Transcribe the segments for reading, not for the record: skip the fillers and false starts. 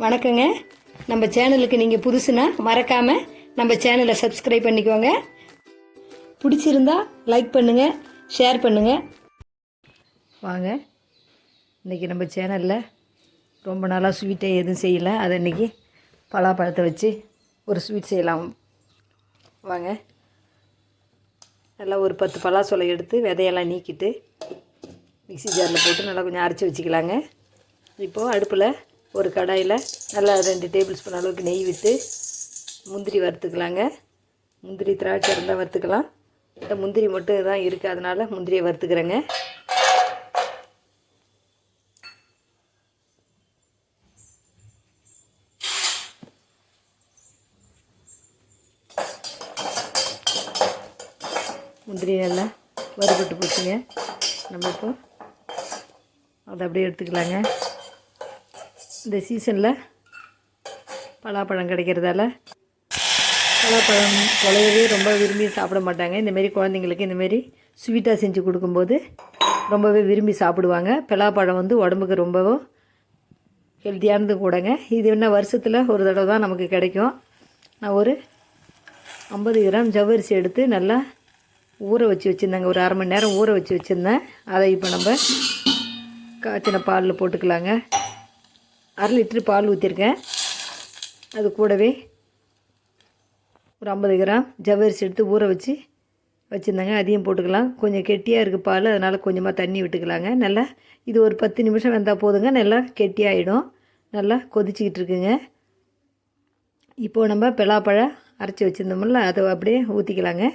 வணக்கங்க. நம்ம சேனலுக்கு நீங்கள் புதுசுனா மறக்காமல் நம்ம சேனலை சப்ஸ்கிரைப் பண்ணிக்கோங்க. பிடிச்சிருந்தா லைக் பண்ணுங்கள், ஷேர் பண்ணுங்கள். வாங்க, இன்றைக்கி நம்ம சேனலில் ரொம்ப நாளாக ஸ்வீட்டை எதுவும் செய்யலை. அதை இன்றைக்கி பலாப்பழத்தை வச்சு ஒரு ஸ்வீட் செய்யலாம். வாங்க, நல்லா ஒரு 10 பலாசொலை எடுத்து விதையெல்லாம் நீக்கிட்டு மிக்ஸி ஜாரில் போட்டு நல்லா கொஞ்சம் அரைச்சி வச்சுக்கலாங்க. இப்போது அடுப்பில் ஒரு கடாயில் நல்லா 2 டேபிள் ஸ்பூன் அளவுக்கு நெய் விட்டு முந்திரி வறுத்துக்கலாங்க. முந்திரி திராட்சை இருந்தால் வறுத்துக்கலாம். இந்த முந்திரி மட்டும் தான் இருக்குது, அதனால் முந்திரியை வறுத்துக்கிறேங்க. முந்திரி நல்லா வறுபட்டு போச்சுங்க. நம்ம இப்போ அதை அப்படியே எடுத்துக்கலாங்க. இந்த சீசனில் பலாப்பழம் கிடைக்கிறதால பலாப்பழம் குலையவே ரொம்ப விரும்பி சாப்பிட மாட்டாங்க. இந்தமாரி குழந்தைங்களுக்கு இந்தமாரி ஸ்வீட்டாக செஞ்சு கொடுக்கும்போது ரொம்பவே விரும்பி சாப்பிடுவாங்க. பலாப்பழம் வந்து உடம்புக்கு ரொம்பவும் ஹெல்த்தியானது கூடங்க. இது என்ன வருஷத்தில் ஒரு தடவை தான் நமக்கு கிடைக்கும். நான் ஒரு 50 கிராம் ஜவ்வரிசி எடுத்து நல்லா ஊற வச்சு வச்சுருந்தேங்க. ஒரு 1/2 மணி நேரம் ஊற வச்சு வச்சுருந்தேன். அதை இப்போ நம்ம காய்ச்சின பாலில் போட்டுக்கலாங்க. 1/2 லிட்ரு பால் ஊற்றிருக்கேன். அது கூடவே ஒரு 50 கிராம் ஜவ்வரிசி எடுத்து ஊற வச்சு வச்சுருந்தாங்க, அதையும் போட்டுக்கலாம். கொஞ்சம் கெட்டியாக இருக்குது பால், அதனால் கொஞ்சமாக தண்ணி விட்டுக்கலாங்க. நல்லா இது ஒரு 10 நிமிஷம் வெந்தால் போதுங்க. நல்லா கெட்டியாகிடும். நல்லா கொதிச்சிக்கிட்டு இருக்குங்க. இப்போது நம்ம பலாப்பழம் அரைச்சி வச்சுருந்தோம்ல, அதை அப்படியே ஊற்றிக்கலாங்க.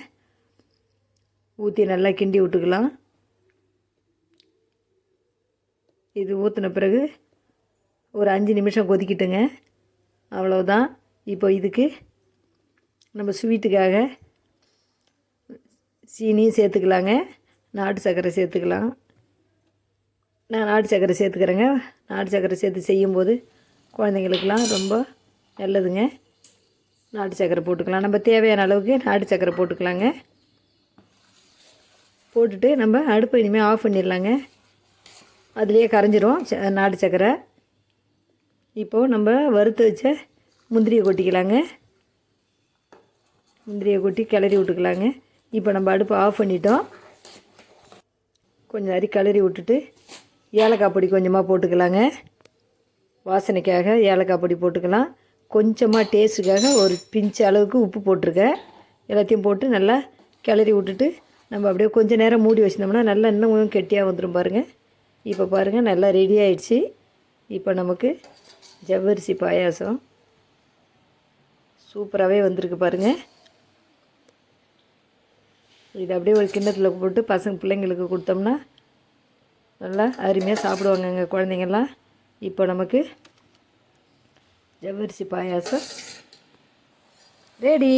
ஊற்றி நல்லா கிண்டி விட்டுக்கலாம். இது ஊற்றின பிறகு ஒரு 5 நிமிஷம் கொதிக்கிட்டுங்க. அவ்வளோதான். இப்போ இதுக்கு நம்ம ஸ்வீட்டுக்காக சீனியும் சேர்த்துக்கலாங்க, நாட்டு சர்க்கரை சேர்த்துக்கலாம். நான் நாட்டு சர்க்கரை சேர்த்துக்கிறேங்க. நாட்டு சர்க்கரை சேர்த்து செய்யும்போது குழந்தைங்களுக்கெல்லாம் ரொம்ப நல்லதுங்க. நாட்டு சர்க்கரை போட்டுக்கலாம். நம்ம தேவையான அளவுக்கு நாட்டு சர்க்கரை போட்டுக்கலாங்க. போட்டுட்டு நம்ம அடுப்பை இனிமேல் ஆஃப் பண்ணிடலாங்க. அதுலேயே கரைஞ்சிரும் நாட்டு சர்க்கரை. இப்போது நம்ம வறுத்து வச்ச முந்திரியை கொட்டிக்கலாங்க. முந்திரியை கொட்டி கிளறி விட்டுக்கலாங்க. இப்போ நம்ம அடுப்பை ஆஃப் பண்ணிட்டோம். கொஞ்சம் அரி கிளறி விட்டுட்டு ஏலக்காய் பொடி கொஞ்சமாக போட்டுக்கலாங்க. வாசனைக்காக ஏலக்காய் பொடி போட்டுக்கலாம். கொஞ்சமாக டேஸ்ட்டுக்காக ஒரு பிஞ்சு அளவுக்கு உப்பு போட்டிருக்கேன். எல்லாத்தையும் போட்டு நல்லா கிளறி விட்டுட்டு நம்ம அப்படியே கொஞ்சம் நேரம் மூடி வச்சிருந்தோம்னா நல்லா இன்னும் கெட்டியாக வந்துடும் பாருங்கள். இப்போ பாருங்கள், நல்லா ரெடி ஆகிடுச்சு. இப்போ நமக்கு ஜவ்வரிசி பாயாசம் சூப்பராகவே வந்திருக்கு பாருங்கள். இது அப்படியே ஒரு கிண்ணத்தில் போட்டு பிள்ளைங்களுக்கு கொடுத்தோம்னா நல்லா அருமையாக சாப்பிடுவாங்கங்க குழந்தைங்கள்லாம். இப்போ நமக்கு ஜவ்வரிசி பாயாசம் ரெடி.